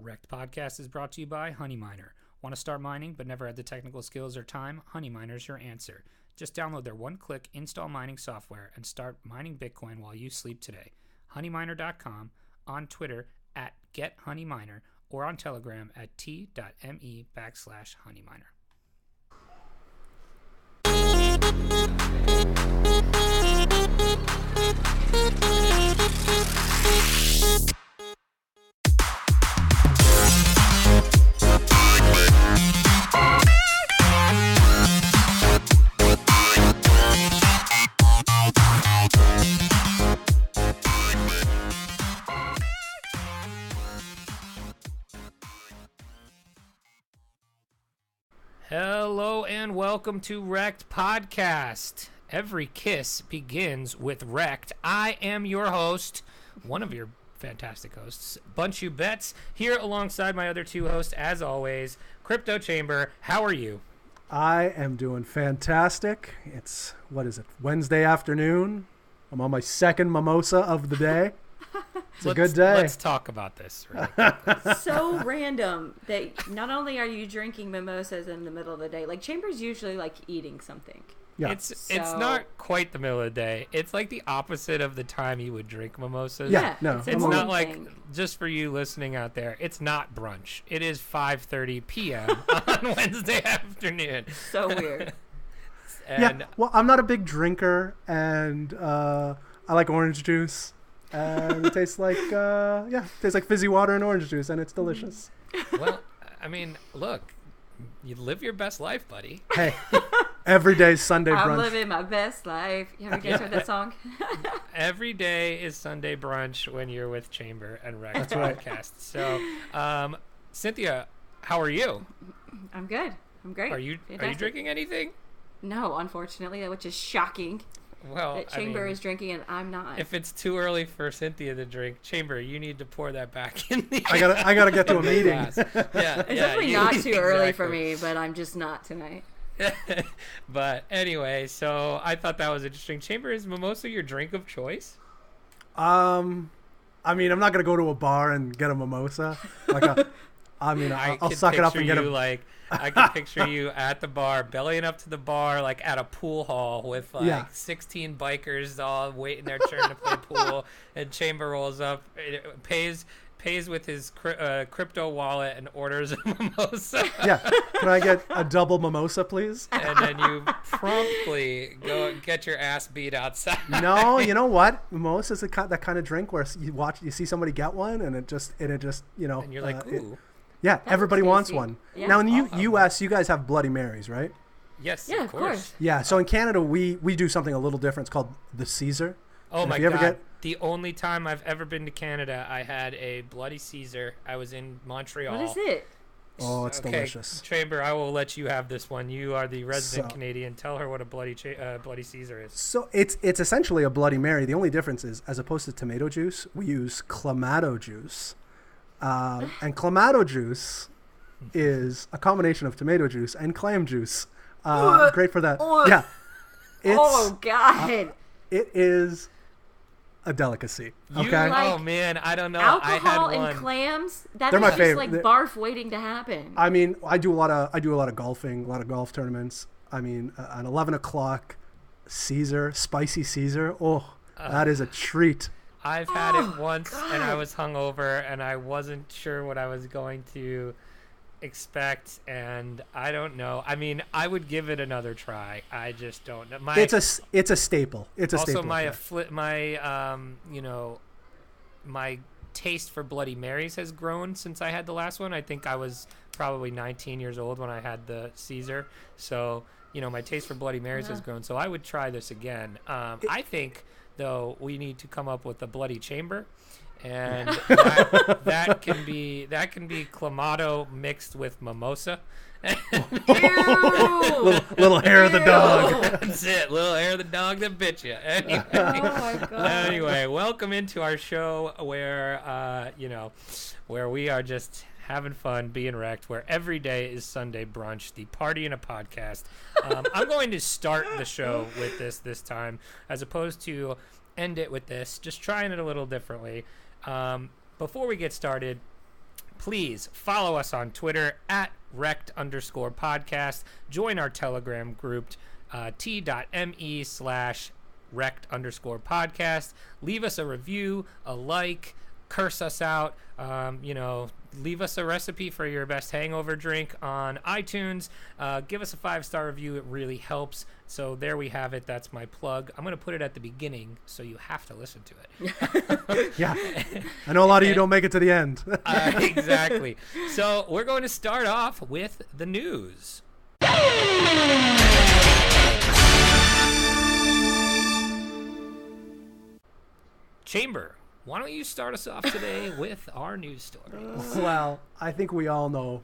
REKT Podcast is brought to you by Honey Miner. Want to start mining but never had the technical skills or time? Honey Miner's your answer. Just download their one-click install mining software and start mining Bitcoin while you sleep today. Honeyminer.com, on Twitter at GetHoneyMiner, or on Telegram at t.me/honeyminer. Hello and welcome to REKT Podcast. Every kiss begins with REKT. I am your host, one of your fantastic hosts, Bunch You Bets, here alongside my other two hosts, as always, Crypto Chamber. How are you? I am doing fantastic. It's, Wednesday afternoon. I'm on my second mimosa of the day. It's a good day. Let's talk about this. Really. So random that not only are you drinking mimosas in the middle of the day, like Chamber's usually like eating something. Yeah. It's not quite the middle of the day. It's like the opposite of the time you would drink mimosas. Yeah, no. It's not like, just for you listening out there, it's not brunch. It is 5:30 p.m. on Wednesday afternoon. So weird. Yeah, well, I'm not a big drinker, and I like orange juice. And it tastes like fizzy water and orange juice, and it's delicious. Well, I mean, look, you live your best life, buddy. Hey, every day's Sunday brunch. I'm living my best life. You ever guys heard that song? Every day is Sunday brunch when you're with Chamber and REKT Podcast. Right. So, Cynthia, how are you? I'm good. I'm great. Are you drinking anything? No, unfortunately, which is shocking. Well, that Chamber is drinking and I'm not. If it's too early for Cynthia to drink, Chamber, you need to pour that back in the I gotta get to a meeting. It's definitely not too early for me, but I'm just not tonight. But anyway, so I thought that was interesting. Chamber, is mimosa your drink of choice? I mean, I'm not gonna go to a bar and get a mimosa. I'll suck it up and get a. I can picture you at the bar, bellying up to the bar, like at a pool hall with 16 bikers all waiting their turn to play pool. And Chamber rolls up, pays with his crypto wallet and orders a mimosa. Yeah, can I get a double mimosa, please? And then you promptly go get your ass beat outside. No, you know what? Mimosa is that kind of drink where you see somebody get one, and it just And you're like, ooh. Yeah, everybody wants one. Yeah. Now in the U.S., you guys have Bloody Marys, right? Yes, yeah, of course. Yeah, so in Canada, we do something a little different. It's called the Caesar. Oh my God. The only time I've ever been to Canada, I had a Bloody Caesar. I was in Montreal. What is it? Oh, it's delicious. Chamber, I will let you have this one. You are the resident Canadian. Tell her what a Bloody Caesar is. So it's essentially a Bloody Mary. The only difference is, as opposed to tomato juice, we use clamato juice. And clamato juice is a combination of tomato juice and clam juice. Great for that. Yeah. Oh, God. It is a delicacy. Okay. Oh, man. I don't know. Alcohol I had one. and clams? They're my just favorite. like barf waiting to happen. I mean, I do a lot of golfing, a lot of golf tournaments. I mean, an 11 o'clock Caesar, spicy Caesar. Oh, that is a treat. I've had it once, and I was hungover, and I wasn't sure what I was going to expect, and I don't know. I mean, I would give it another try. I just don't know. It's a staple. It's a staple. Also, my taste for Bloody Marys has grown since I had the last one. I think I was probably 19 years old when I had the Caesar, so my taste for Bloody Marys has grown. So I would try this again. I think, though, we need to come up with a Bloody Chamber, and that can be clamato mixed with mimosa. little hair of the dog. That's it, little hair of the dog that bit you. Anyway, Oh my God. Anyway, welcome into our show where where we are just having fun, being REKT, where every day is Sunday brunch, the party in a podcast. I'm going to start the show with this time, as opposed to end it with this, just trying it a little differently. Before we get started, please follow us on Twitter at REKT_podcast. Join our Telegram group, t.me/REKT_podcast. Leave us a review, a like, curse us out, leave us a recipe for your best hangover drink on iTunes. Give us a 5-star review. It really helps. So there we have it. That's my plug. I'm going to put it at the beginning, so you have to listen to it. Yeah. I know a lot of you don't make it to the end. Exactly. So we're going to start off with the news. Chamber, why don't you start us off today with our news story? Well, I think we all know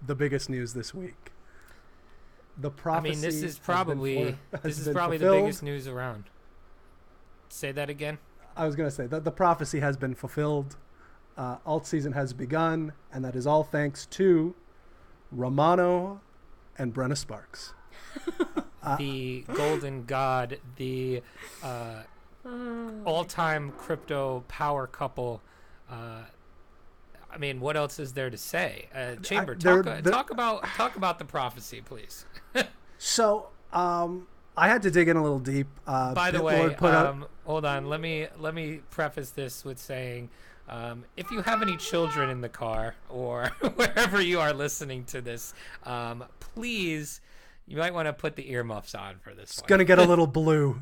the biggest news this week. The prophecy. This is probably the biggest news around. Say that again. I was going to say that the prophecy has been fulfilled. Alt season has begun, and that is all thanks to Romano and Brenna Sparks. The golden god, the all-time crypto power couple. What else is there to say? Chamber, talk about the prophecy, please. So, I had to dig in a little deep. By the way, hold on. Let me preface this with saying, if you have any children in the car or wherever you are listening to this, please, you might want to put the earmuffs on for this. It's going to get a little blue.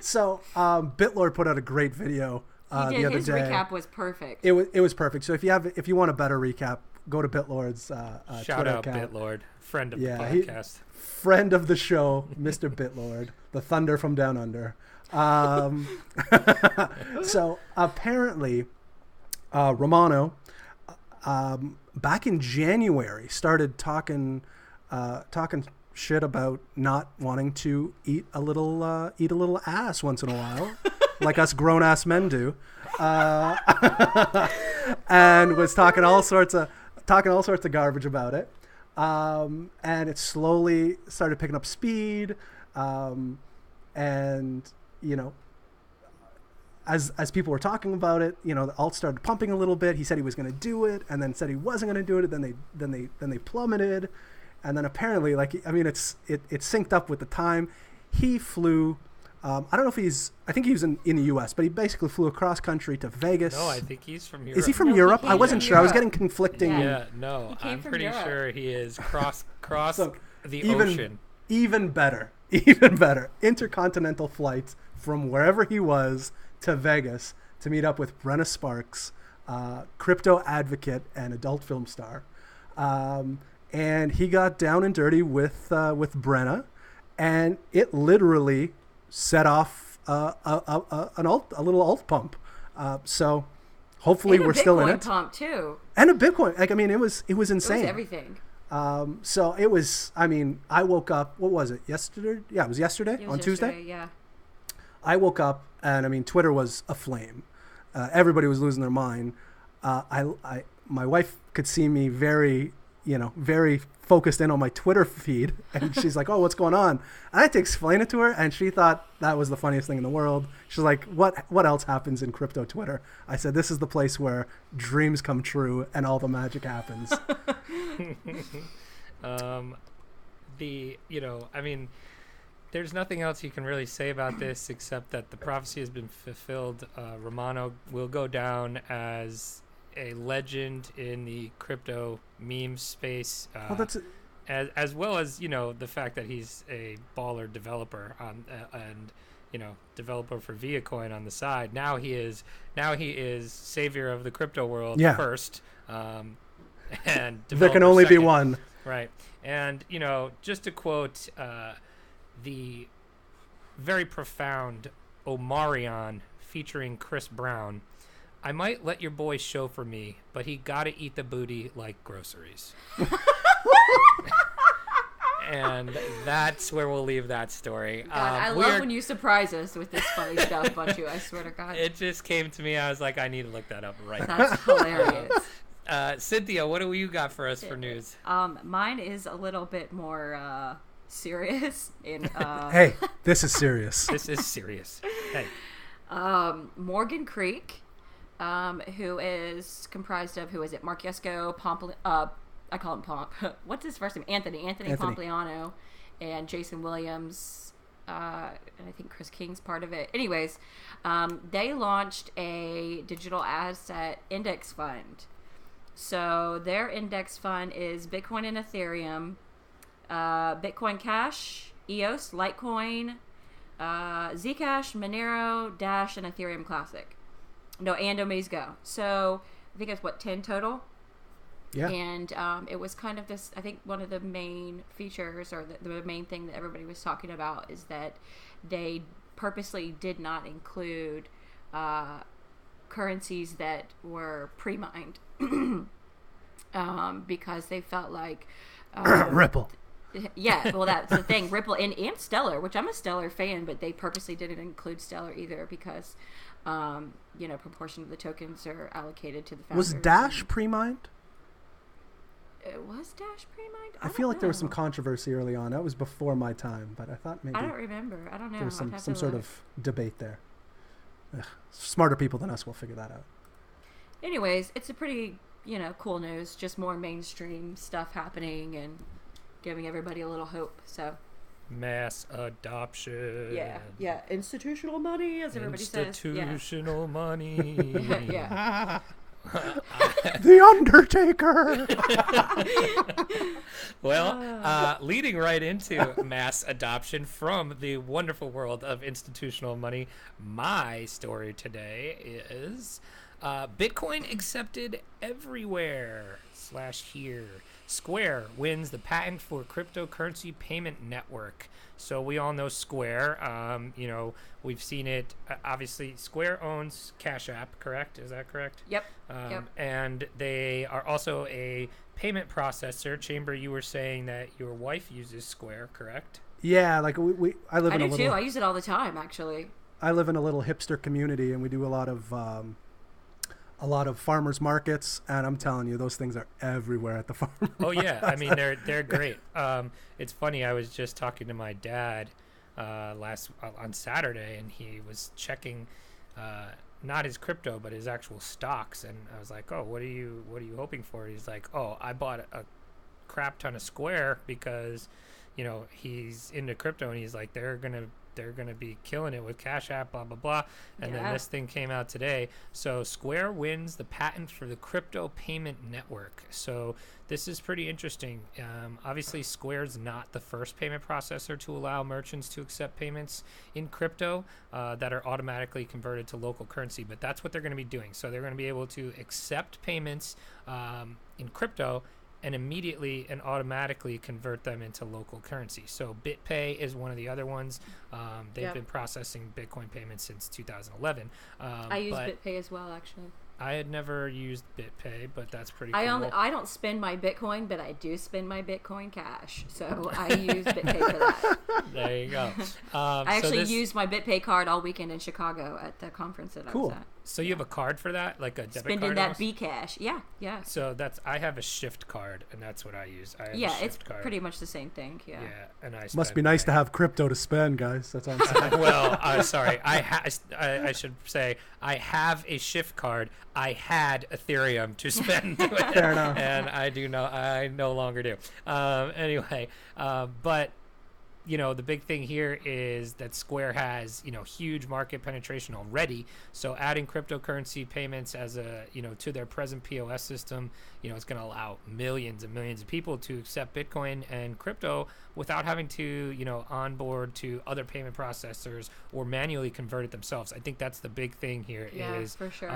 So, BitLord put out a great video the other day. His recap was perfect. It was perfect. So if you want a better recap, go to BitLord's shout Twitter out account. BitLord, friend of the podcast, friend of the show, Mr. BitLord, the thunder from down under. So apparently, Romano, back in January, started talking shit about not wanting to eat a little ass once in a while, like us grown ass men do, and was talking all sorts of garbage about it, and it slowly started picking up speed, and as people were talking about it, the alt started pumping a little bit. He said he was going to do it, and then said he wasn't going to do it. And then they plummeted, and then apparently, it synced up with the time. He flew. I don't know if I think he was in the U.S., but he basically flew across country to Vegas. No, I think he's from Europe. Is he from Europe? I wasn't sure. I was getting conflicting. Yeah, no, I'm pretty sure he is cross so the ocean. Even better. Intercontinental flights from wherever he was to Vegas to meet up with Brenna Sparks, crypto advocate and adult film star. And he got down and dirty with Brenna, and it literally set off a little alt pump. So hopefully we're still in it. And a Bitcoin pump too. And a Bitcoin. It was insane. It was everything. So it was, I woke up, what was it, yesterday? Yeah, it was yesterday, on Tuesday? Yeah. I woke up and, Twitter was aflame. Everybody was losing their mind. My wife could see me very focused in on my Twitter feed, and she's like, "Oh, what's going on?" And I had to explain it to her, and she thought that was the funniest thing in the world. She's like, "What else happens in crypto Twitter?" I said, "This is the place where dreams come true and all the magic happens." There's nothing else you can really say about this except that the prophecy has been fulfilled. Romano will go down as a legend in the crypto meme space, as well as the fact that he's a baller developer and developer for Viacoin on the side. Now he is savior of the crypto world first, and there can only second. be one, right? And just to quote the very profound Omarion featuring Chris Brown. I might let your boy show for me, but he gotta eat the booty like groceries. And that's where we'll leave that story. God, I love when you surprise us with this funny stuff, Bunchu. I swear to God. It just came to me. I was like, I need to look that up right now. That's hilarious. Cynthia, what do you got for us for news? Mine is a little bit more serious. Hey, this is serious. This is serious. Hey. Morgan Creek who is comprised of, who is it? Marquesco, I call him Pomp. What's his first name? Anthony Pompliano, and Jason Williams, and I think Chris King's part of it. Anyways, they launched a digital asset index fund. So their index fund is Bitcoin and Ethereum, Bitcoin Cash, EOS, Litecoin, Zcash, Monero, Dash, and Ethereum Classic. No, and Omaze Go. So I think it's 10 total? Yeah. And it was kind of this, I think one of the main features, or the main thing that everybody was talking about, is that they purposely did not include currencies that were pre-mined. Because they felt like Ripple. Yeah, well, that's the thing. Ripple and Stellar, which I'm a Stellar fan, but they purposely didn't include Stellar either because, proportion of the tokens are allocated to the founders. Was Dash pre-mined? Was Dash pre-mined? I feel like there was some controversy early on. That was before my time, but I thought maybe I don't remember. I don't know. there was some sort of debate there. Ugh. Smarter people than us will figure that out. Anyways, it's a pretty, cool news. Just more mainstream stuff happening and giving everybody a little hope. So mass adoption. Yeah. Institutional money, as everybody says. Institutional money. Yeah. The Undertaker. Well, leading right into mass adoption from the wonderful world of institutional money, my story today is Bitcoin accepted everywhere /here. Square wins the patent for cryptocurrency payment network. So we all know Square. We've seen it. Obviously, Square owns Cash App, correct? Is that correct? Yep. And they are also a payment processor. Chamber, you were saying that your wife uses Square, correct? Yeah, like I live in a do little. too. I use it all the time, actually. I live in a little hipster community, and we do a lot of farmers markets, and I'm telling you, those things are everywhere at the farm. Oh yeah, I mean they're great. It's funny. I was just talking to my dad on Saturday, and he was checking not his crypto but his actual stocks, and I was like, "Oh, what are you hoping for?" He's like, "Oh, I bought a crap ton of Square because he's into crypto, and he's like they're gonna be killing it with Cash App, blah blah blah." And then this thing came out today. So Square wins the patent for the crypto payment network. So this is pretty interesting. Obviously, Square's not the first payment processor to allow merchants to accept payments in crypto that are automatically converted to local currency, but that's what they're going to be doing. So they're going to be able to accept payments in crypto and immediately and automatically convert them into local currency. So BitPay is one of the other ones. They've been processing Bitcoin payments since 2011. I use BitPay as well, actually. I had never used BitPay, but that's pretty cool. I don't spend my Bitcoin, but I do spend my Bitcoin Cash. So I use BitPay for that. There you go. I actually used my BitPay card all weekend in Chicago at the conference that I was at. So you have a card for that, like a debit Spending card? Spending that Bcash, yeah. So I have a Shift card, and that's what I use. It's pretty much the same thing. Yeah, and I must be nice to have crypto to spend, guys. That's all I'm saying. Well, sorry, I should say I have a Shift card. I had Ethereum to spend with it, Fair enough. And I no longer do. Anyway, but the big thing here is that Square has, huge market penetration already. So adding cryptocurrency payments as to their present POS system, it's going to allow millions and millions of people to accept Bitcoin and crypto without having to, onboard to other payment processors or manually convert it themselves. I think that's the big thing here. Is for sure.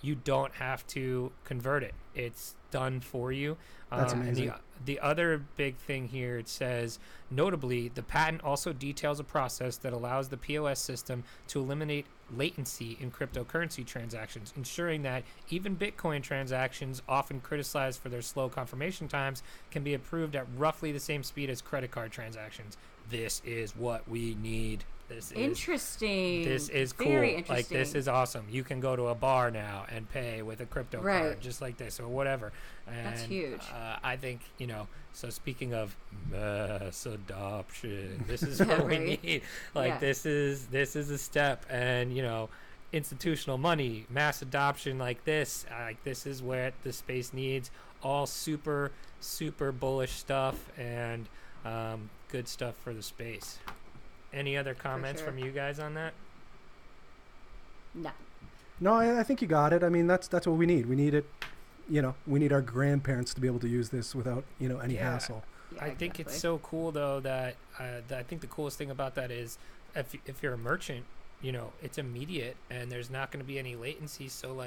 You don't have to convert it. It's done for you. That's amazing. The other big thing here, it says, notably, the patent also details a process that allows the POS system to eliminate latency in cryptocurrency transactions, ensuring that even Bitcoin transactions, often criticized for their slow confirmation times, can be approved at roughly the same speed as credit card transactions. This is what we need. This is cool. Very interesting. Like, this is awesome. You can go to a bar now and pay with a crypto card, just like this, or whatever. And, that's huge. I think, so speaking of mass adoption, this is what we need. Like, this is a step. And, institutional money, mass adoption like this. This is what the space needs. All super, super bullish stuff and good stuff for the space. Any other comments from you guys on that? No. No, I think you got it. I mean, that's what we need. We need it. We need our grandparents to be able to use this without any hassle. Yeah, I think it's so cool though that I think the coolest thing about that is if you're a merchant, it's immediate and there's not going to be any latency. So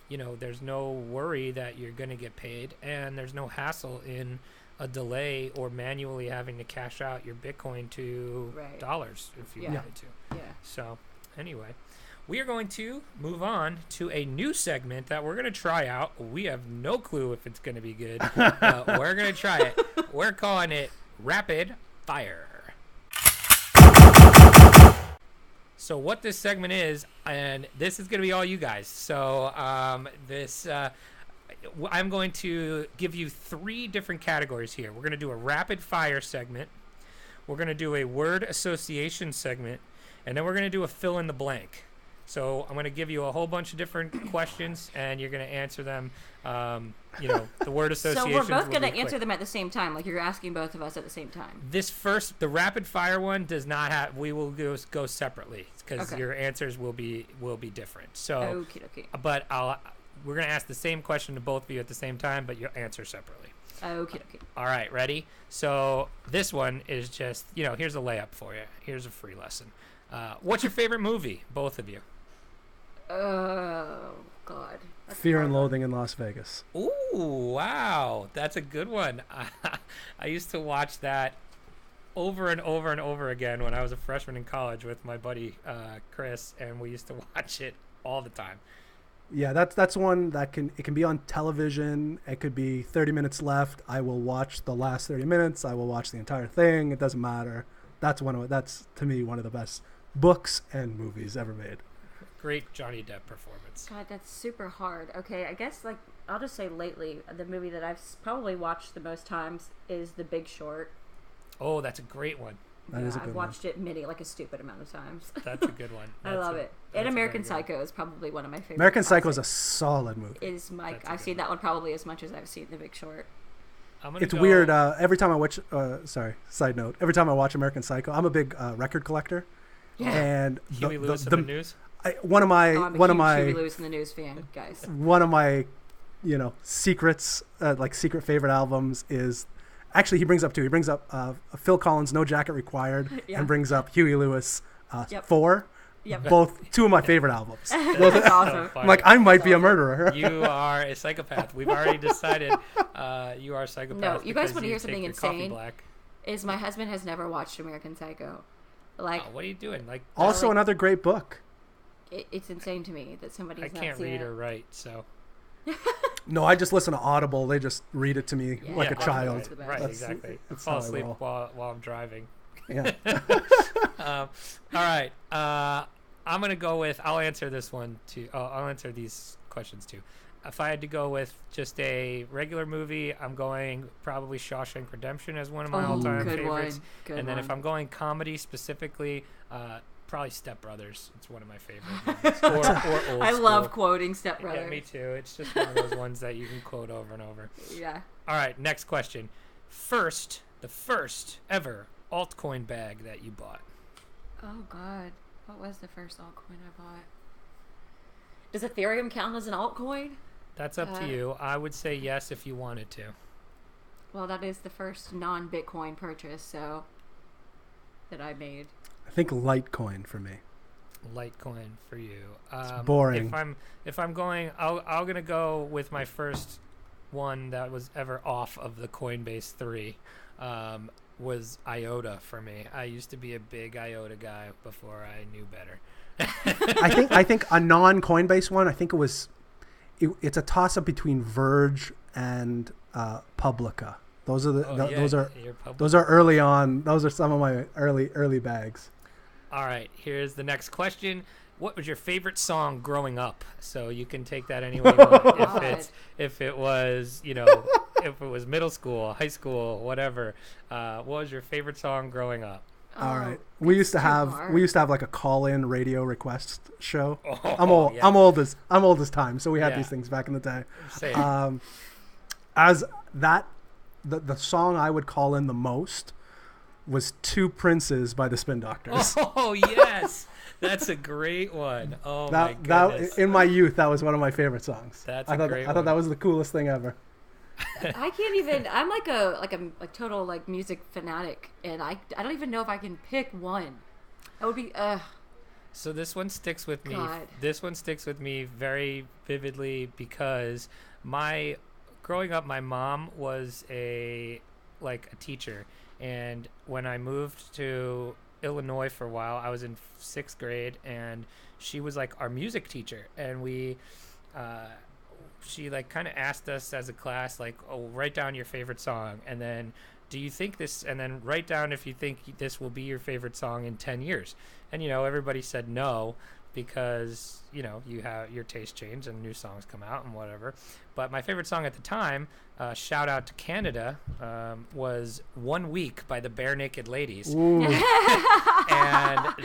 there's no worry that you're going to get paid, and there's no hassle in a delay or manually having to cash out your Bitcoin to dollars if you wanted to. Yeah. So anyway, we are going to move on to a new segment that we're going to try out. We have no clue if it's going to be good. We're going to try it. We're calling it Rapid Fire. So what this segment is, and this is going to be all you guys. So I'm going to give you 3 different categories here. We're going to do a rapid fire segment. We're going to do a word association segment. And then we're going to do a fill in the blank. So I'm going to give you a whole bunch of different questions, and you're going to answer them. The word association. So we're both going to answer them at the same time. Like you're asking both of us at the same time. The rapid fire one does not have. We will go separately because your answers will be different. So, okay. But we're going to ask the same question to both of you at the same time, but you'll answer separately. Okay. All right, ready? So this one is just here's a layup for you. Here's a free lesson. What's your favorite movie, both of you? Oh, God. Fear and Loathing in Las Vegas. Ooh, wow. That's a good one. I used to watch that over and over and over again when I was a freshman in college with my buddy Chris, and we used to watch it all the time. Yeah, that's one that can be on television. It could be 30 minutes left. I will watch the last 30 minutes. I will watch the entire thing. It doesn't matter. That's to me one of the best books and movies ever made. Great Johnny Depp performance. God, that's super hard. Okay, I guess I'll just say lately the movie that I've probably watched the most times is The Big Short. Oh, that's a great one. That is a good I've watched it a stupid amount of times. That's a good one. I love it. And American Psycho is probably one of my favorites. American Psycho is a solid movie. I've seen that one probably as much as I've seen The Big Short. It's weird. Every time I watch, side note. Every time I watch American Psycho, I'm a big record collector. Yeah. And Huey Lewis in the News. One of my Huey Lewis in the News fan, guys. One of my, secrets, secret favorite albums is. Actually, he brings up two. He brings up Phil Collins' "No Jacket Required" and brings up Huey Lewis 4. Yep. Both 2 of my favorite albums. That's awesome. I'm like, I might be a murderer. You are a psychopath. We've already decided you are a psychopath. No, you guys want to hear something insane? Black. Is my husband has never watched American Psycho. What are you doing? Also, another great book. It's insane to me that somebody's not seen it. I can't read or write, so. No, I just listen to Audible. They just read it to me like a child. Right, exactly. I fall asleep while I'm driving. Yeah. All right. I'm going to go with, I'll answer this one too. I'll answer these questions too. If I had to go with just a regular movie, I'm going probably Shawshank Redemption as one of my all-time favorites. Then if I'm going comedy specifically, probably Step Brothers. It's one of my favorite movies. or Old I School. Love quoting Step Brothers. Yeah, me too. It's just one of those ones that you can quote over and over. Yeah. All right, next question. The first ever altcoin bag that you bought. Oh, God. What was the first altcoin I bought? Does Ethereum count as an altcoin? That's up to you. I would say yes if you wanted to. Well, that is the first non-Bitcoin purchase, that I made. I think Litecoin for me. Litecoin for you. It's boring. If I'm going, I'm gonna go with my first one that was ever off of the Coinbase 3. Was IOTA for me. I used to be a big IOTA guy before I knew better. I think a non-Coinbase one. I think it's a toss-up between Verge and Publica. Those are those are early on. Those are some of my early bags. All right, here's the next question. What was your favorite song growing up? So you can take that any way you want. If it was, if it was middle school, high school, whatever. What was your favorite song growing up? All right. We used to have like a call-in radio request show. Yeah. I'm old as time, so we had these things back in the day. Same. As that the song I would call in the most was Two Princes by the Spin Doctors. Oh yes. That's a great one. Oh my goodness. In my youth, that was one of my favorite songs. That's I thought that was the coolest thing ever. I can't even. I'm like a total like music fanatic, and I don't even know if I can pick one. That would be So this one sticks with me. God. This one sticks with me very vividly because growing up, my mom was a teacher, and when I moved to Illinois for a while, I was in 6th grade, and she was like our music teacher, and she like kind of asked us as a class, like, oh, write down your favorite song, and then write down if you think this will be your favorite song in 10 years. And everybody said no, because you have your taste change and new songs come out and whatever. But my favorite song at the time, shout out to Canada, was 1 Week by the Bare Naked Ladies. And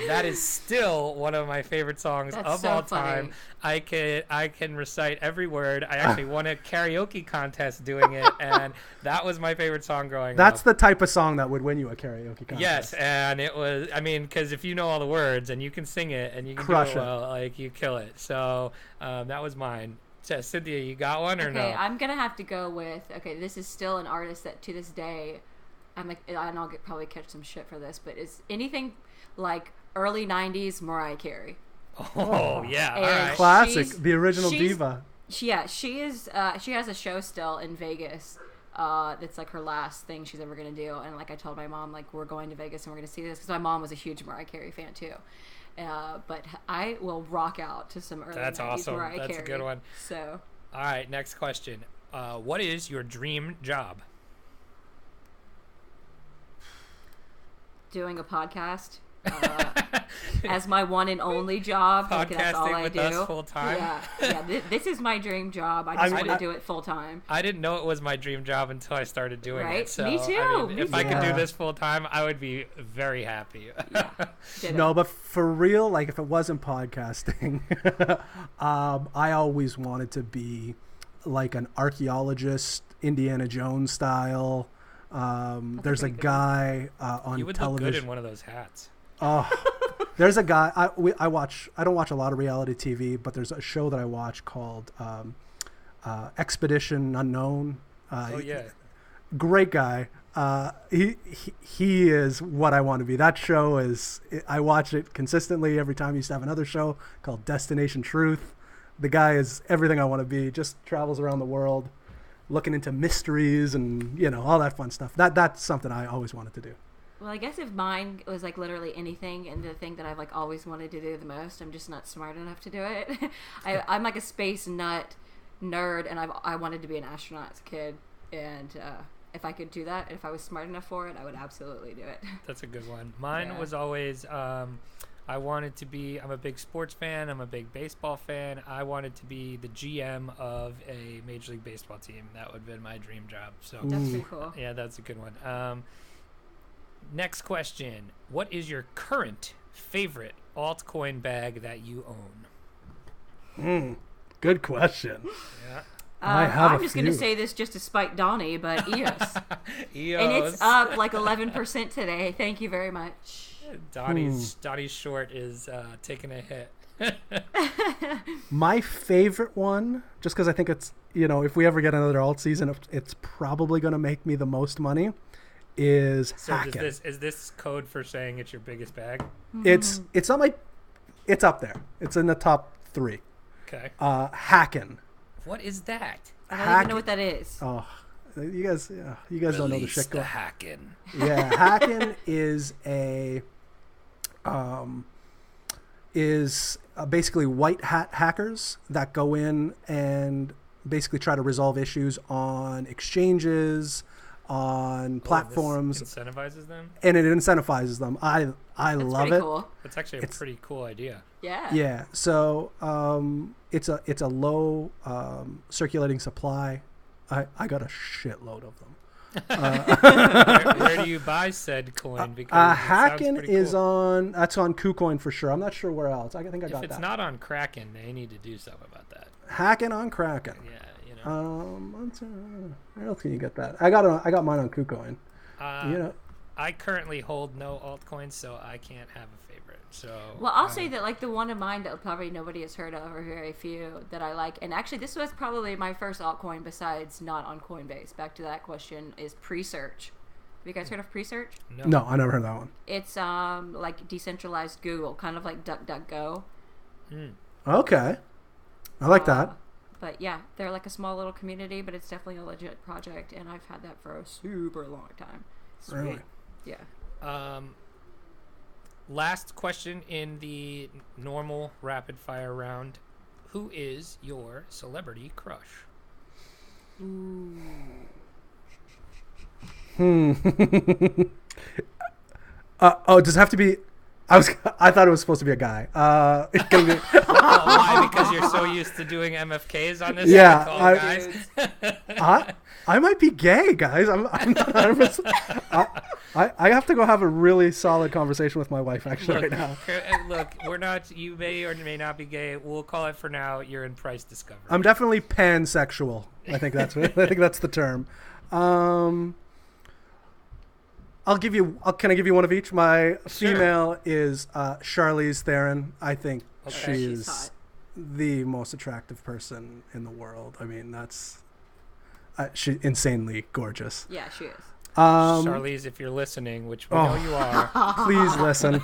that is still one of my favorite songs of all time. I can recite every word. I actually won a karaoke contest doing it, and that was my favorite song growing up. That's the type of song that would win you a karaoke contest. Yes, and it was, because if you know all the words and you can sing it and you can crush do it well, like, you kill it. So that was mine. So, Cynthia, you got one or no? Okay, I'm gonna have to go with. Okay, this is still an artist that to this day, I'm like, and I'll probably catch some shit for this, but is anything like early '90s Mariah Carey? Oh yeah, all right. Classic, the original diva. She is. She has a show still in Vegas. That's like her last thing she's ever gonna do. And like I told my mom, like, we're going to Vegas and we're gonna see this, because my mom was a huge Mariah Carey fan too. But I will rock out to some early 90s That's awesome. Mariah That's Carey. a good one. So. All right, next question. What is your dream job? Doing a podcast. As my one and only job. Like, that's all Podcasting I with do. us full time. Yeah. This is my dream job. I just want to do it full time. I didn't know it was my dream job until I started doing it. So, Me too. if I could do this full time, I would be very happy. No, but for real, like, if it wasn't podcasting, I always wanted to be like an archaeologist, Indiana Jones style. There's a guy on television. You would look good in one of those hats. Oh, there's a guy I don't watch a lot of reality TV, but there's a show that I watch called Expedition Unknown. Great guy. He is what I want to be. That show I watch it consistently every time. He used to have another show called Destination Truth. The guy is everything I want to be. Just travels around the world, looking into mysteries and all that fun stuff. That's something I always wanted to do. Well, I guess if mine was like literally anything, and the thing that I've like always wanted to do the most, I'm just not smart enough to do it. I'm like a space nerd, and I wanted to be an astronaut as a kid, and if I could do that, if I was smart enough for it, I would absolutely do it. That's a good one. Mine was always, I wanted to be, I'm a big sports fan, I'm a big baseball fan. I wanted to be the GM of a Major League Baseball team. That would have been my dream job. So that's pretty cool. Yeah, that's a good one. Next question. What is your current favorite altcoin bag that you own? Good question. Yeah. I'm just going to say this just to spite Donnie, but EOS. EOS. And it's up like 11% today. Thank you very much. Donnie's short is taking a hit. My favorite one, just because I think it's, if we ever get another alt season, it's probably going to make me the most money, is Hacken. Is this code for saying it's your biggest bag? It's not it's up there. It's in the top 3. Okay. Hacken. What is that? I don't even know what that is. Oh, you guys don't know the shit going. Hacken. Yeah, Hacken is basically white hat hackers that go in and basically try to resolve issues on exchanges, on platforms. This incentivizes them? And it incentivizes them. I love it. Cool. That's actually a pretty cool idea. Yeah. Yeah. So it's a low circulating supply. I got a shitload of them. Where do you buy said coin? Because Hacken is cool. that's on KuCoin for sure. I'm not sure where else. I think I got that. If it's not on Kraken, they need to do something about that. Hacken on Kraken. Yeah, you know. Where else can you get that? I got mine on KuCoin. You know. I currently hold no altcoins, so I can't have a favorite. So well, I'll say that like the one of mine that probably nobody has heard of, or very few that I like, and actually this was probably my first altcoin besides not on Coinbase. Back to that question is Presearch. Have you guys heard of Presearch? No, I never heard that one. It's like decentralized Google, kind of like DuckDuckGo. Okay, I like that. But yeah, they're like a small little community, but it's definitely a legit project, and I've had that for a super long time. Sweet. Really? Yeah. Last question in the normal rapid fire round. Who is your celebrity crush? Does it have to be? I thought it was supposed to be a guy. It's gonna be, Why? Because you're so used to doing MFKs on this. Yeah, guys. I might be gay, guys. I'm not 100%. I have to go have a really solid conversation with my wife actually right now. Look, we're not. You may or may not be gay. We'll call it for now. You're in price discovery. I'm definitely pansexual. I think that's the term. I'll give you. Can I give you one of each? My female is Charlize Theron. I think she is hot. The most attractive person in the world. I mean, that's she's insanely gorgeous. Yeah, she is. Charlize, if you're listening, which we know you are, please listen.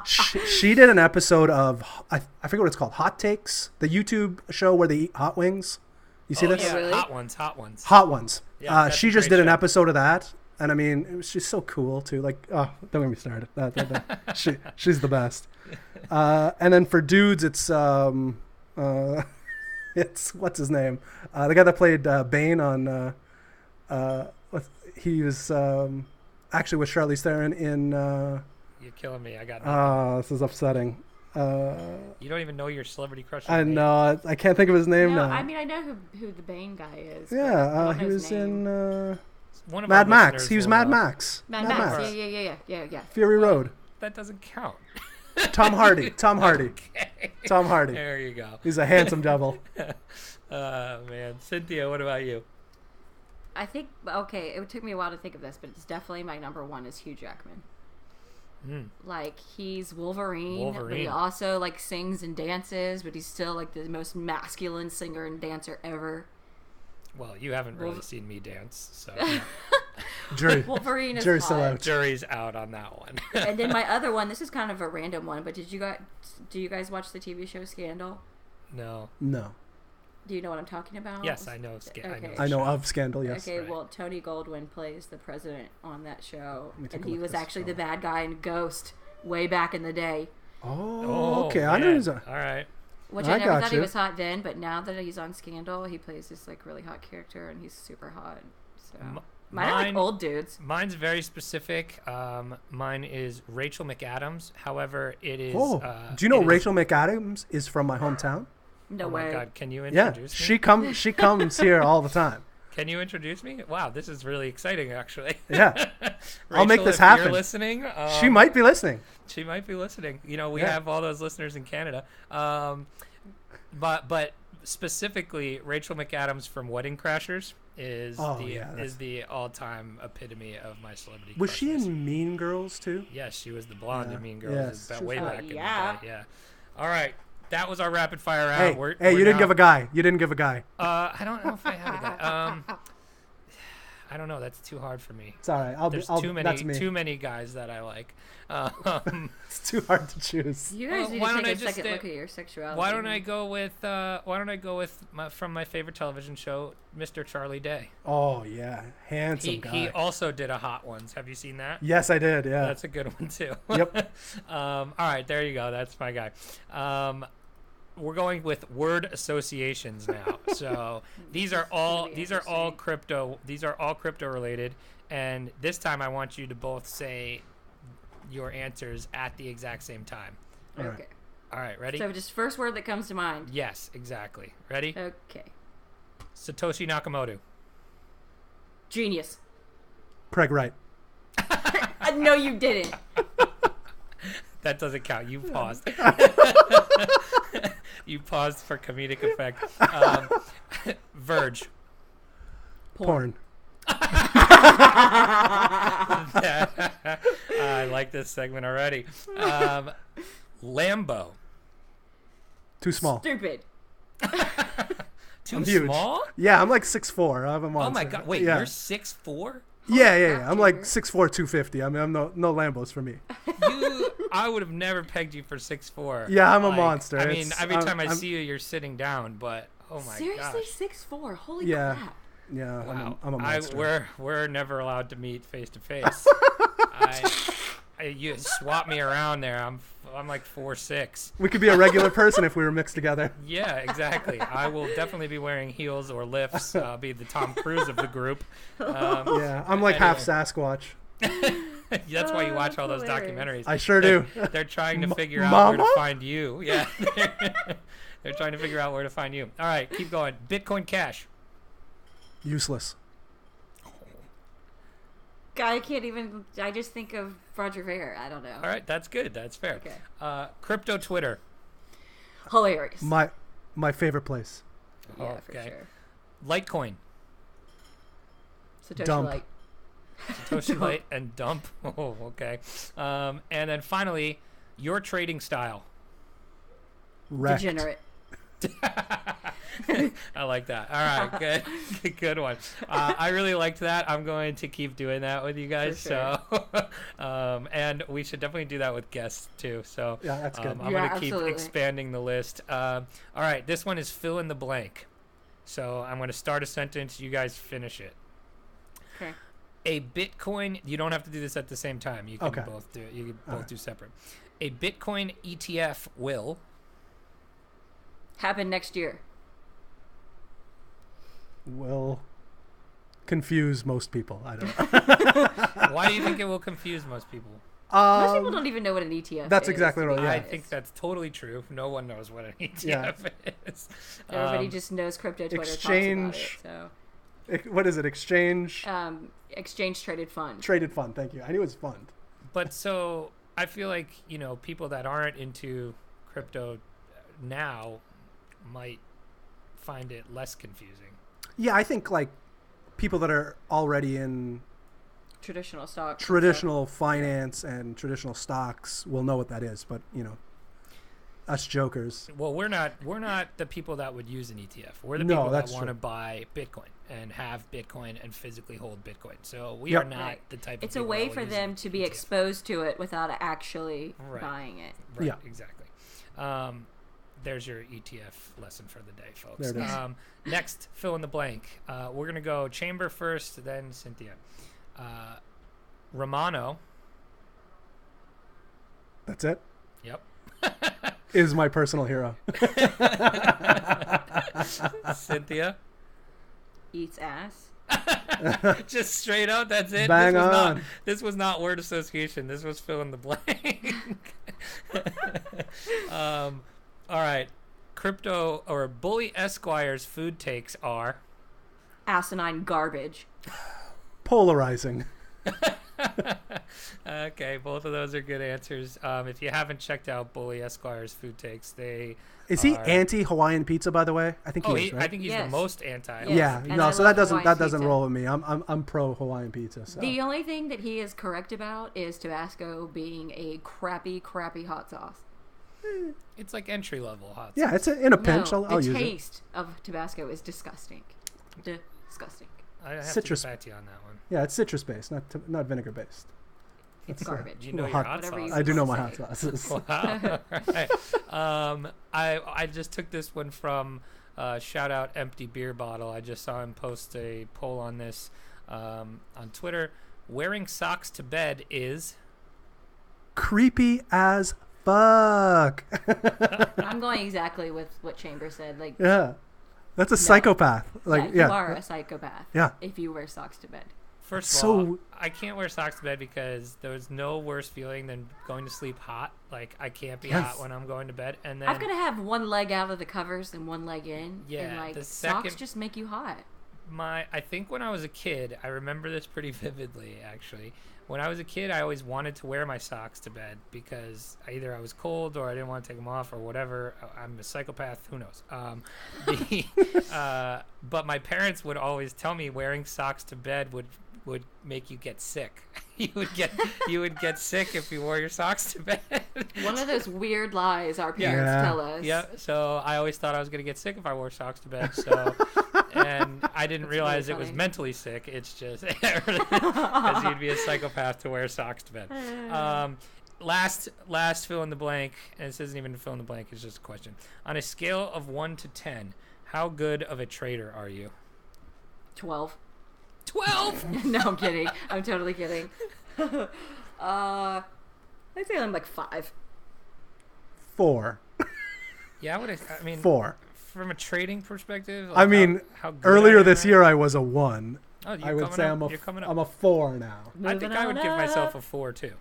She did an episode of I forget what it's called, Hot Takes, the YouTube show where they eat hot wings. You see this? Yeah, really? Hot ones. Yeah, she just did an episode of that. And I mean, it was just so cool too. Like, oh, don't get me started. She's the best. And then for dudes, it's what's his name? The guy that played Bane on. He was actually with Charlize Theron in. You're killing me. I got nothing. This is upsetting. You don't even know your celebrity crush. I know. I can't think of his name now. I mean, I know who the Bane guy is. Yeah, he was in. One of Mad Max. He was Mad Max. Mad Max. Yeah. Fury Road. That doesn't count. Tom Hardy. Okay. Tom Hardy. There you go. He's a handsome devil. Man. Cynthia, what about you? I think, okay, it took me a while to think of this, but it's definitely my number one is Hugh Jackman. Like, he's Wolverine, but he also, like, sings and dances, but he's still, like, the most masculine singer and dancer ever. Well, you haven't really seen me dance, so Wolverine is jury's still out. Jury's out on that one. And then my other one, this is kind of a random one, but do you guys watch the TV show Scandal? No. Do you know what I'm talking about? Yes, I know. I know of Scandal. Yes. Okay, well, Tony Goldwyn plays the president on that show, and he was actually the bad guy in Ghost way back in the day. Oh, okay. I know he's all right. Which I never thought he was hot then, but now that he's on Scandal, he plays this like really hot character, and he's super hot. So mine are like old dudes. Mine's very specific. Mine is Rachel McAdams. However, it is. Do you know Rachel McAdams is from my hometown? No way. Oh my God! Can you introduce me? She comes here all the time. Can you introduce me? Wow, this is really exciting, actually. Yeah. Rachel, I'll make this happen. If you're listening, she might be listening. She might be listening. You know, we have all those listeners in Canada. But specifically, Rachel McAdams from Wedding Crashers is the all-time epitome of my celebrity. Was she in Mean Girls too? Yes, she was the blonde in Mean Girls. Yes. Way back in the day. Yeah. All right. That was our rapid fire round. Hey, you didn't give a guy. I don't know if I had a guy. I don't know. That's too hard for me. It's all right. There's too many guys that I like. It's too hard to choose. You guys need to take a second look at your sexuality. Why don't I go with from my favorite television show, Mr. Charlie Day? Oh yeah, handsome guy. He also did a Hot Ones. Have you seen that? Yes, I did. Yeah, that's a good one too. Yep. All right, there you go. That's my guy. We're going with word associations now. So these are all crypto. These are all crypto related. And this time I want you to both say your answers at the exact same time. Okay. All right, ready? So just first word that comes to mind. Yes, exactly. Ready? Okay. Satoshi Nakamoto. Genius. Craig Wright. No, you didn't. That doesn't count. You paused. You paused for comedic effect. Verge. Porn. I like this segment already. Lambo. Too small. Stupid. Too I'm huge. small? Yeah, I'm like 6'4". I'm a monster. Oh my god! Wait, yeah. you're 6'4"? Yeah. I'm like 6'4", 250. I mean, I'm no Lambos for me. I would have never pegged you for 6'4". Yeah, I'm a monster. I mean, every time I I'm- see you, you're sitting down. But oh my Seriously, gosh! 6'4". Holy Yeah. crap. Yeah, Wow. I'm a monster. We're never allowed to meet face to face. You swap me around there. I'm like 4'6". We could be a regular person if we were mixed together. Yeah, exactly. I will definitely be wearing heels or lifts. I'll be the Tom Cruise of the group. Yeah, I'm like half Sasquatch. That's why you watch all those hilarious. documentaries. I sure do. They're trying to figure out where to Mama? find you. Yeah. They're trying to figure out where to find you. All right, keep going. Bitcoin Cash. Useless. I can't even. I just think of Roger Ver. I don't know. All right, that's good. That's fair. Okay. Crypto Twitter. Hilarious. My favorite place. Yeah, for Okay. sure. Litecoin. Satoshi Dump. Light. Satoshi Light and dump. Oh, okay. And then finally, your trading style. REKT. Degenerate. I like that. All right, good, good one. I really liked that. I'm going to keep doing that with you guys. For So, and we should definitely do that with guests too. So, Yeah, that's good. I'm Yeah, going to keep absolutely. expanding the list. All right, this one is fill in the blank. So I'm going to start a sentence. You guys finish it. Okay. A Bitcoin. You don't have to do this at the same time. You can Okay. both do it. You can both right. do separate. A Bitcoin ETF will. Happen next year. Will confuse most people. I don't know. Why do you think it will confuse most people? Most people don't even know what an ETF that's is. exactly to be right, yeah. I honest. think that's totally true. No one knows what an ETF Yeah. is. Everybody just knows crypto Twitter exchange- talks What is it? Exchange about it. So, exchange traded fund. traded fund. Thank you. I knew it was fund. But so I feel like, people that aren't into crypto now might find it less confusing. Yeah, I think like people that are already in Traditional stocks. traditional finance and traditional stocks will know what that is, but us jokers. Well, we're not the people that would use an ETF. We're the No, people that that's want to true. buy Bitcoin and have Bitcoin and physically hold Bitcoin. So we Yep. are not Right. the type of It's a people way that will for use them an to be ETF. exposed to it without actually Right. buying it. Right, Yeah. exactly. There's your ETF lesson for the day, folks. There it is. Next, fill in the blank. We're going to go Chamber first, then Cynthia. Romano. That's it. Yep. Is my personal hero. Cynthia. Eats ass. Just straight up, that's it. Bang on. This was not word association. This was fill in the blank. All right. Crypto or Bully Esquire's food takes are. Asinine garbage. Polarizing. Okay, both of those are good answers. If you haven't checked out Bully Esquire's food takes, Is he are- anti-Hawaiian pizza, by the way? I think he is, right? I think he's the Yes. most anti. Yes. Yeah, And no, I so love that doesn't Hawaiian pizza. roll with me. I'm pro Hawaiian pizza. So. The only thing that he is correct about is Tabasco being a crappy hot sauce. It's like entry level hot. Yeah, sauce. it's in a pinch. No, I'll the use it. taste of Tabasco is disgusting. Disgusting. I have citrus- to get back to you on that one. Yeah, it's citrus based, not vinegar based. It's That's garbage. You know your hot- hot whatever you sauce. I do know my want hot to say. sauces. Wow. Right. I just took this one from shout out Empty Beer Bottle. I just saw him post a poll on this on Twitter. Wearing socks to bed is. Creepy as fuck. I'm going exactly with what Chambers said. Like, Yeah, that's a psychopath. Like, you are a psychopath. Yeah. If you wear socks to bed. First It's of all, so- I can't wear socks to bed because there's no worse feeling than going to sleep hot. Like, I can't be Yes. hot when I'm going to bed. And then I've got to have one leg out of the covers and one leg in. Yeah, And like the socks second- just make you hot. I think when I was a kid, I remember this pretty vividly, actually. When I was a kid, I always wanted to wear my socks to bed because either I was cold or I didn't want to take them off or whatever. I'm a psychopath. Who knows? But my parents would always tell me wearing socks to bed would make you get sick. you would get sick if you wore your socks to bed. One of those weird lies our parents tell us. Yeah. So I always thought I was going to get sick if I wore socks to bed. So, and I didn't realize it was mentally sick. It's just because you'd be a psychopath to wear socks to bed. Last fill in the blank, and this isn't even a fill in the blank. It's just a question. On a scale of 1 to 10, how good of a trader are you? 12. 12. No, I'm kidding. I'm totally kidding. I'd say I'm like 5. 4. Yeah, I mean 4. From a trading perspective. Like I mean, how good earlier this year I was a 1. Oh, I would say I'm a 4 now. I think I would give myself a 4 too.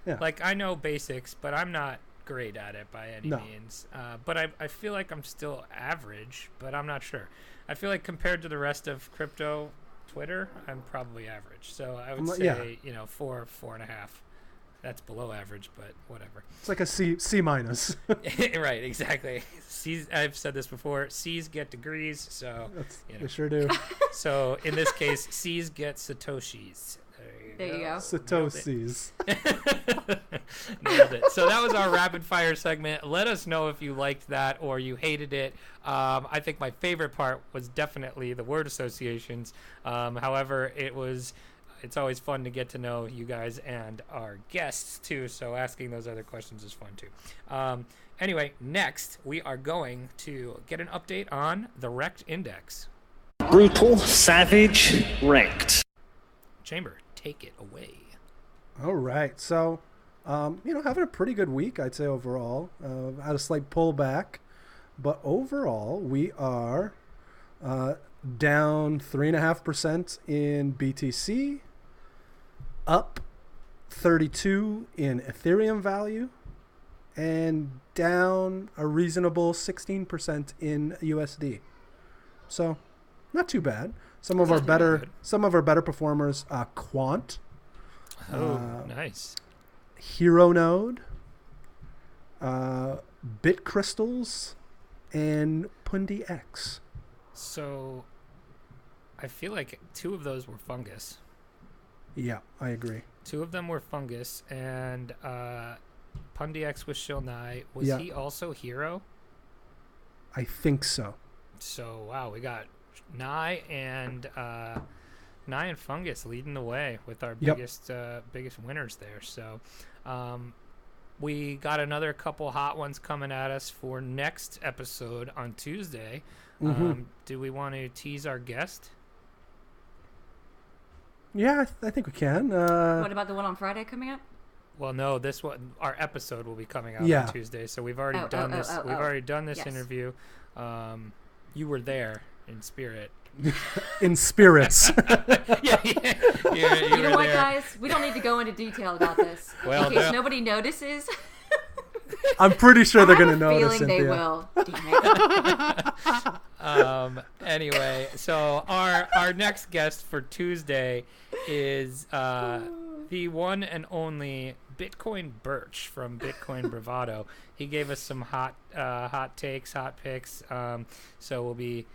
Yeah. Like I know basics, but I'm not great at it by any means. But I feel like I'm still average, but I'm not sure. I feel like compared to the rest of crypto Twitter, I'm probably average. So I would say, 4, 4.5. That's below average, but whatever. It's like a C minus. Right, exactly. C's, I've said this before. C's get degrees, so they sure do. So in this case, C's get satoshis. There you go. Satoshis. Nailed it. So that was our rapid fire segment. Let us know if you liked that or you hated it. I think my favorite part was definitely the word associations. However, it's always fun to get to know you guys and our guests too. So asking those other questions is fun too. Anyway, next we are going to get an update on the REKT index. Brutal, savage, REKT. Chamber, take it away. All right. So, having a pretty good week, I'd say overall. Had a slight pullback, but overall we are down 3.5% in BTC, up 32 in Ethereum value, and down a reasonable 16% in USD. So, not too bad. Some of our better performers, Quant. Nice. Hero Node, Bit Crystals, and Pundi X. So, I feel like 2 of those were fungus. Yeah, I agree. 2 of them were fungus, and Pundi X was Shilnai. Was he also Hero? I think so. So, wow, we got Nye and Fungus leading the way with our biggest winners there. So we got another couple hot ones coming at us for next episode on Tuesday. Do we want to tease our guest? Yeah, I think we can. What about the one on Friday coming up? Well, no, this one, our episode will be coming out on Tuesday. So we've already done this. We've already done this interview. You were there in spirit. In spirits. Yeah. You know what, guys? We don't need to go into detail about this. Well, in case nobody notices. I'm pretty sure they're going to notice. Feeling they will. Damn it. Anyway, so our next guest for Tuesday is the one and only Bitcoin Birch from Bitcoin Bravado. He gave us some hot takes, hot picks. So we'll be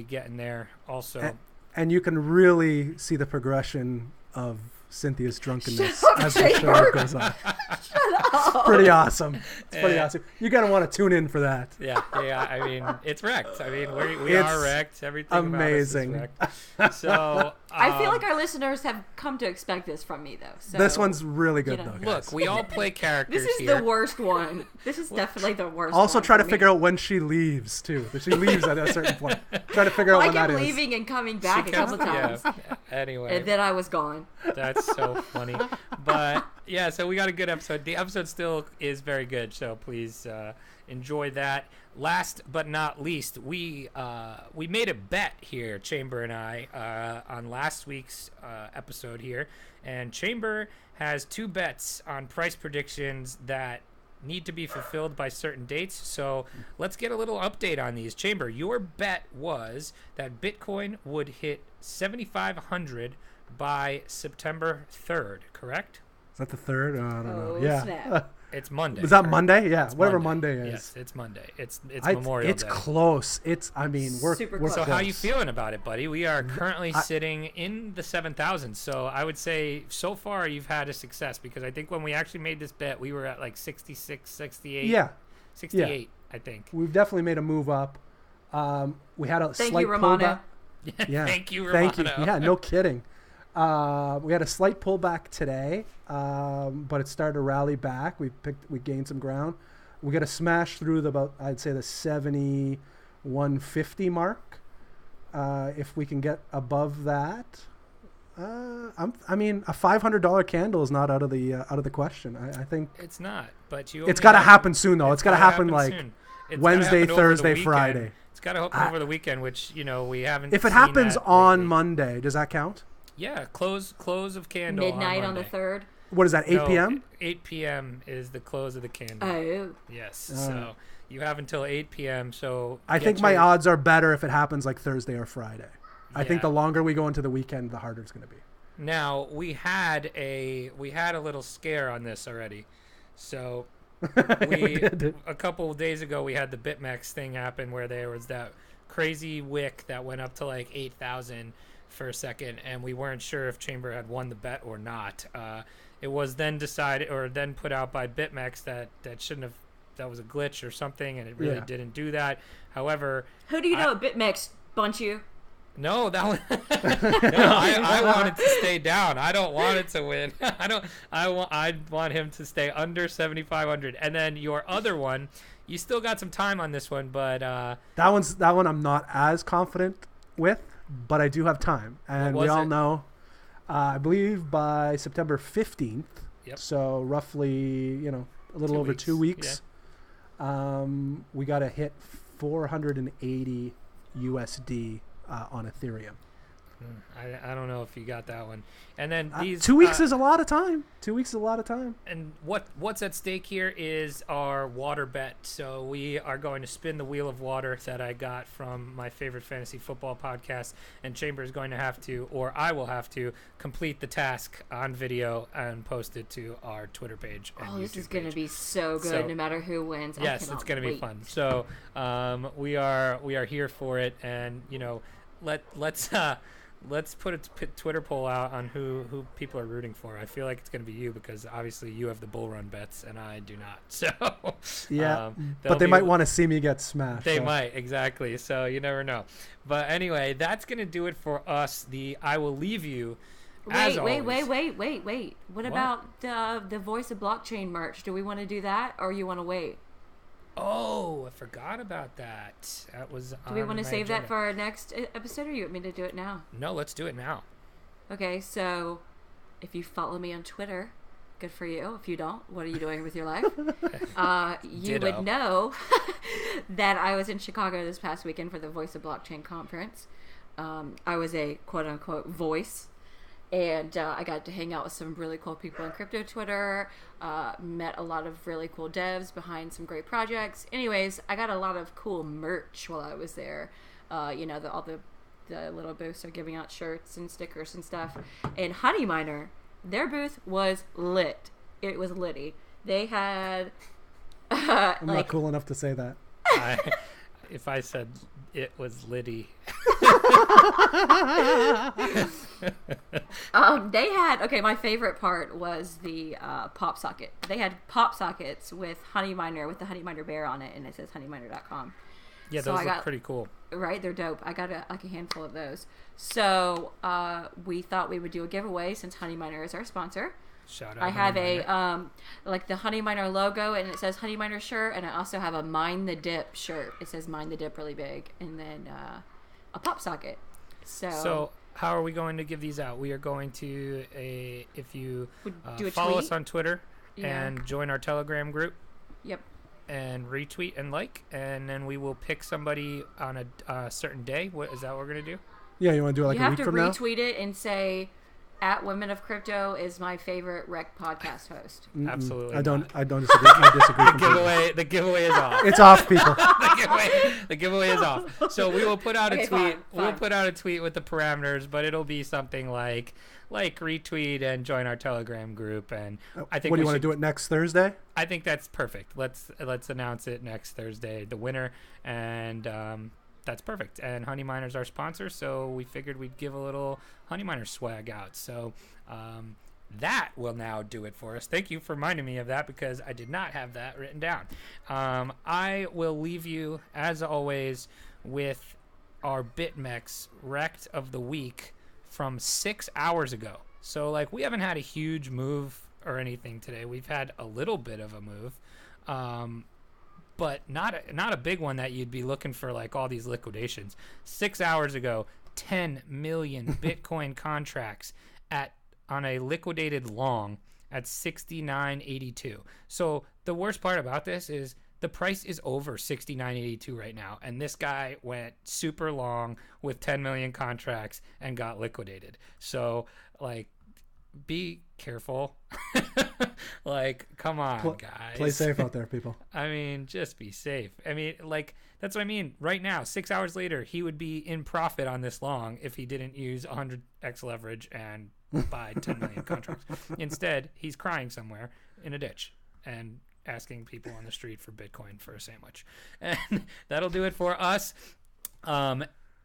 getting there also. And you can really see the progression of Cynthia's drunkenness as the show goes on. It's pretty awesome. You're going to want to tune in for that. Yeah. I mean, it's REKT. I mean, we are REKT. Everything amazing. About us is REKT. So I feel like our listeners have come to expect this from me, though. So, this one's really good, though, guys. Look, we all play characters This is here. the worst one. This is definitely the worst also, one try to for figure me. out when she leaves, too. If she leaves at a certain point. Try to figure out when that is. I kept leaving and coming back a couple times. Yeah. Anyway. And then I was gone. That's so funny. But, yeah, so we got a good episode. The episode still is very good, so please enjoy that. Last but not least, we made a bet here, Chamber and I, on last week's episode here. And Chamber has 2 bets on price predictions that need to be fulfilled by certain dates. So let's get a little update on these. Chamber, your bet was that Bitcoin would hit 7,500 by September 3rd, correct? Is that the 3rd? I don't know. Oh, Yeah. snap. It's Monday. Is that correct? Monday? Yeah, It's whatever Monday. Monday is. Yes, it's Monday. It's Memorial It's Day. close. We're Super we're close. So close. how you feeling about it, buddy? We are currently sitting in the 7,000. So I would say so far you've had a success, because I think when we actually made this bet, we were at like 66, 68. Yeah, 68, I think. we've definitely made a move up. We had a Thank slight you, Romano. pullback. Yeah. Thank you, Romano. Thank you. Yeah, no kidding. We had a slight pullback today, but it started to rally back. We gained some ground. We got to smash through I'd say the 7150 mark. If we can get above that, a $500 candle is not out of the question. I think It's not, but it's got to happen soon though. It's got to happen like soon. It's gotta Wednesday, happen over the Thursday, weekend. Friday. It's got to happen over the weekend, which we haven't. If it seen happens that on lately. Monday, does that count? Yeah, close of candle. Midnight on the Monday. 3rd. What is that? 8 No, p.m. 8 p.m. is the close of the candle. Oh. Yes, so you have until 8 p.m. So I get think my your- odds are better if it happens like Thursday or Friday. I think Yeah. the longer we go into the weekend, the harder it's going to be. Now we had a little scare on this already. So We did. a couple of days ago we had the BitMEX thing happen where there was that crazy wick that went up to like 8,000 for a second, and we weren't sure if Chamber had won the bet or not. It was then decided or then put out by BitMEX that shouldn't have. That was a glitch or something, and it really Yeah. didn't do that. However, Who do you know at BitMEX bunch you? no, that was I want it to stay down. I don't want it to win. I want him to stay under 7,500. And then your other one, you still got some time on this one, but That one I'm not as confident with, but I do have time. And What we was all it? know, I believe by September 15th, Yep. so roughly, a little 2 over weeks, 2 weeks, we got to hit 480 USD on Ethereum. I don't know if you got that one. And then these 2 weeks is a lot of time. 2 weeks is a lot of time. And what's at stake here is our water bet. So we are going to spin the wheel of water that I got from my favorite fantasy football podcast, and Chamber is going to have to, or I will have to, complete the task on video and post it to our Twitter page. And Oh, this YouTube is going to page. be so good So- no matter who wins. I Yes, cannot it's going to be wait. fun. So we are here for it, and let's put a Twitter poll out on who people are rooting for. I feel like it's going to be you, because obviously you have the bull run bets and I do not. So Yeah, there'll but they be- might want to see me get smashed. They so. might, exactly. So you never know. But anyway, that's going to do it for us. I will leave you. As Wait. always. What about the Voice of Blockchain merch? Do we want to do that, or you want to wait? Oh, I forgot about that. That was. Do we want to save that for our next episode, or you want me to do it now? No, let's do it now. Okay, so if you follow me on Twitter, good for you. If you don't, what are you doing with your life? You Ditto. would know that I was in Chicago this past weekend for the Voice of Blockchain conference. I was a quote-unquote voice, and I got to hang out with some really cool people in crypto Twitter, met a lot of really cool devs behind some great projects. Anyways, I got a lot of cool merch while I was there. All the little booths are giving out shirts and stickers and stuff. And Honey Miner, their booth was lit. It was litty. They had I'm not cool enough to say that. If I said it was Liddy. They had, my favorite part was the pop socket. They had pop sockets with Honey Miner, with the Honey Miner bear on it, and it says honeyminer.com. Yeah, So those I look got- pretty cool. Right, they're dope. I got a handful of those. So we thought we would do a giveaway since Honey Miner is our sponsor. Shout out. I have Honey Miner. like the Honey Miner logo, and it says Honey Miner shirt, and I also have a Mind the Dip shirt. It says Mind the Dip really big, and then a pop socket. So how are we going to give these out? We are going to if you do a follow tweet? us on Twitter Yeah. and join our Telegram group Yep. and retweet and like, and then we will pick somebody on a certain day. What is that? What we're gonna do? Yeah, you want to do it like You a have week to from now? retweet it and say at Women of Crypto is my favorite REKT podcast host. Absolutely. I don't disagree. I disagree completely. The giveaway is off. It's off, people. the giveaway is off. So we will put out a Okay, tweet. fine. We'll put out a tweet with the parameters, but it'll be something like retweet and join our Telegram group. And I think What do you want to do it next Thursday? I think that's perfect. Let's announce it next Thursday, the winner, and that's perfect. And Honey Miner's our sponsor, so we figured we'd give a little Honey Miner swag out. So that will now do it for us. Thank you for reminding me of that because I did not have that written down. I will leave you, as always, with our BitMEX REKT of the week from 6 hours ago. So, like, we haven't had a huge move or anything today. We've had a little bit of a move, but not a big one that you'd be looking for, like, all these liquidations. 6 hours ago, 10 million Bitcoin contracts on a liquidated long at 69.82. So the worst part about this is the price is over 69.82 right now, and this guy went super long with 10 million contracts and got liquidated. So, like, be careful. Like, come on, guys. Play safe out there, people. I mean, just be safe. I mean, like, that's what I mean. Right now, 6 hours later, he would be in profit on this long if he didn't use 100x leverage and buy 10 million contracts. Instead, he's crying somewhere in a ditch and asking people on the street for Bitcoin for a sandwich. And that'll do it for us.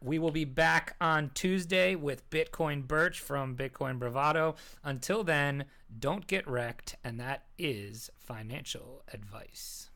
We will be back on Tuesday with Bitcoin Birch from Bitcoin Bravado. Until then, don't get wrecked, and that is financial advice.